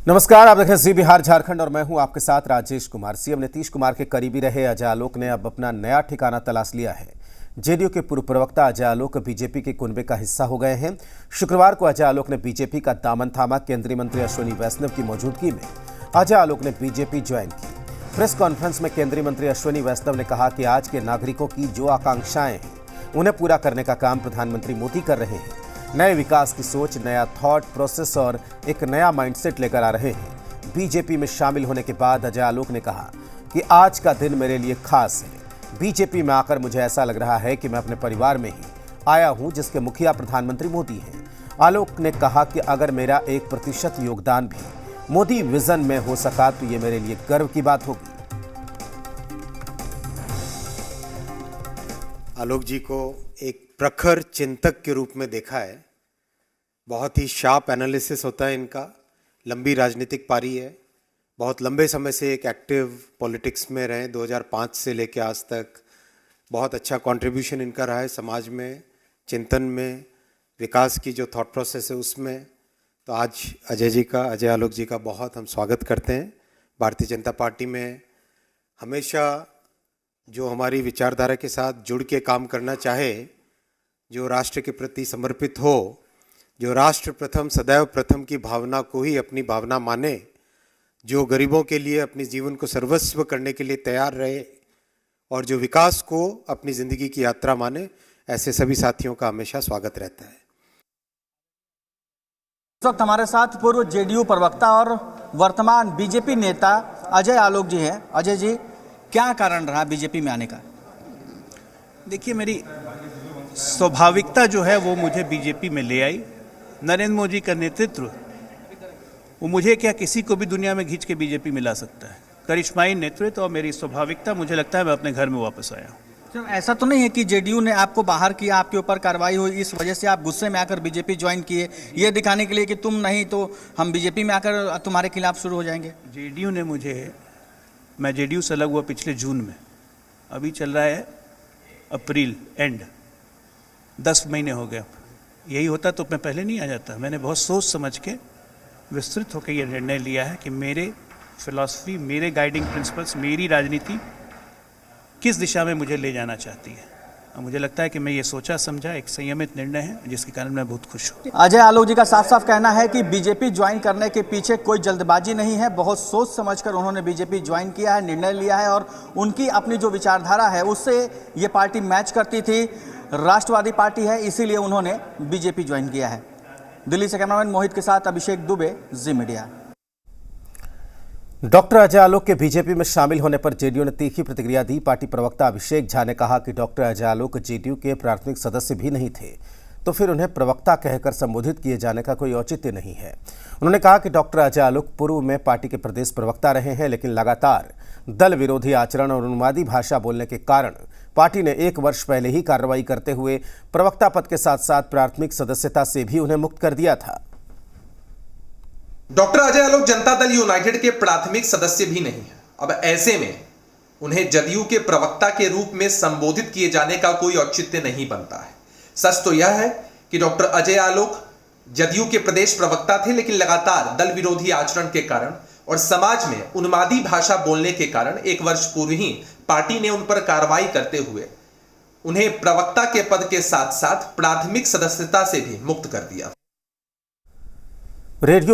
नमस्कार, आप देख रहे हैं जी बिहार झारखंड और मैं हूं आपके साथ राजेश कुमार। सीएम नीतीश कुमार के करीबी रहे अजय आलोक ने अब अपना नया ठिकाना तलाश लिया है। जेडीयू के पूर्व प्रवक्ता अजय आलोक बीजेपी के कुनबे का हिस्सा हो गए हैं। शुक्रवार को अजय आलोक ने बीजेपी का दामन थामा। केंद्रीय मंत्री अश्विनी वैष्णव की मौजूदगी में अजय आलोक ने बीजेपी ज्वाइन की। प्रेस कॉन्फ्रेंस में केंद्रीय मंत्री अश्विनी वैष्णव ने कहा कि आज के नागरिकों की जो आकांक्षाएं हैं उन्हें पूरा करने का काम प्रधानमंत्री मोदी कर रहे हैं। नए विकास की सोच, नया थॉट प्रोसेस और एक नया माइंडसेट लेकर आ रहे हैं। बीजेपी में शामिल होने के बाद अजय आलोक ने कहा कि आज का दिन मेरे लिए खास है। बीजेपी में आकर मुझे ऐसा लग रहा है कि मैं अपने परिवार में ही आया हूं जिसके मुखिया प्रधानमंत्री मोदी हैं। आलोक ने कहा कि अगर मेरा 1% योगदान भी मोदी विजन में हो सका तो ये मेरे लिए गर्व की बात होगी। आलोक जी को एक प्रखर चिंतक के रूप में देखा है। बहुत ही शार्प एनालिसिस होता है इनका। लंबी राजनीतिक पारी है। बहुत लंबे समय से एक एक्टिव पॉलिटिक्स में रहे, 2005 से लेकर आज तक बहुत अच्छा कंट्रीब्यूशन इनका रहा है समाज में, चिंतन में, विकास की जो थॉट प्रोसेस है उसमें। तो आज अजय आलोक जी का बहुत हम स्वागत करते हैं। भारतीय जनता पार्टी में हमेशा जो हमारी विचारधारा के साथ जुड़ के काम करना चाहे, जो राष्ट्र के प्रति समर्पित हो, जो राष्ट्र प्रथम सदैव प्रथम की भावना को ही अपनी भावना माने, जो गरीबों के लिए अपने जीवन को सर्वस्व करने के लिए तैयार रहे और जो विकास को अपनी ज़िंदगी की यात्रा माने, ऐसे सभी साथियों का हमेशा स्वागत रहता है। इस वक्त हमारे साथ पूर्व जेडीयू प्रवक्ता और वर्तमान बीजेपी नेता अजय आलोक जी हैं। अजय जी, क्या कारण रहा बीजेपी में आने का? देखिए, मेरी स्वाभाविकता जो है वो मुझे बीजेपी में ले आई। नरेंद्र मोदी का नेतृत्व वो मुझे क्या किसी को भी दुनिया में खींच के बीजेपी में ला सकता है। करिश्माई नेतृत्व और मेरी स्वाभाविकता, मुझे लगता है मैं अपने घर में वापस आया हूँ। ऐसा तो नहीं है कि जेडीयू ने आपको बाहर किया, आपके ऊपर कार्रवाई हुई, इस वजह से आप गुस्से में आकर बीजेपी ज्वाइन किए, ये दिखाने के लिए कि तुम नहीं तो हम बीजेपी में आकर तुम्हारे खिलाफ शुरू हो जाएंगे? जेडीयू ने मैं जेडीयू से अलग हुआ पिछले जून में। अभी चल रहा है अप्रैल एंड, 10 महीने हो गए। यही होता तो मैं पहले नहीं आ जाता। मैंने बहुत सोच समझ के विस्तृत होकर यह निर्णय लिया है कि मेरे फिलॉसफी, मेरे गाइडिंग प्रिंसिपल्स, मेरी राजनीति किस दिशा में मुझे ले जाना चाहती है। और मुझे लगता है कि मैं ये सोचा समझा एक संयमित निर्णय है, जिसके कारण मैं बहुत खुश हूँ। अजय आलोक जी का साफ साफ कहना है कि बीजेपी ज्वाइन करने के पीछे कोई जल्दबाजी नहीं है। बहुत सोच समझकर उन्होंने बीजेपी ज्वाइन किया है, निर्णय लिया है और उनकी अपनी जो विचारधारा है उससे ये पार्टी मैच करती थी। राष्ट्रवादी पार्टी है, इसीलिए उन्होंने बीजेपी ज्वाइन किया है। दिल्ली से कैमरामैन मोहित के साथ अभिषेक दुबे, जी मीडिया। डॉक्टर अजय आलोक के बीजेपी में शामिल होने पर जेडीयू ने तीखी प्रतिक्रिया दी। पार्टी प्रवक्ता अभिषेक झा ने कहा कि डॉक्टर अजय आलोक जेडीयू के प्राथमिक सदस्य भी नहीं थे, तो फिर उन्हें प्रवक्ता कहकर संबोधित किए जाने का कोई औचित्य नहीं है। उन्होंने कहा कि डॉक्टर अजय आलोक पूर्व में पार्टी के प्रदेश प्रवक्ता रहे हैं, लेकिन लगातार दल विरोधी आचरण और उन्मादी भाषा बोलने के कारण पार्टी ने 1 वर्ष पहले ही कार्रवाई करते हुए प्रवक्ता पद के साथ साथ प्राथमिक सदस्यता से भी उन्हें मुक्त कर दिया था। डॉक्टर अजय आलोक जनता दल यूनाइटेड के प्राथमिक सदस्य भी नहीं है। अब ऐसे में उन्हें जदयू के प्रवक्ता के रूप में संबोधित किए जाने का कोई औचित्य नहीं बनता है। सच तो यह है कि डॉक्टर अजय आलोक जदयू के प्रदेश प्रवक्ता थे, लेकिन लगातार दल विरोधी आचरण के कारण और समाज में उन्मादी भाषा बोलने के कारण 1 वर्ष पूर्व ही पार्टी ने उन पर कार्रवाई करते हुए उन्हें प्रवक्ता के पद के साथ साथ प्राथमिक सदस्यता से भी मुक्त कर दिया। रेडियो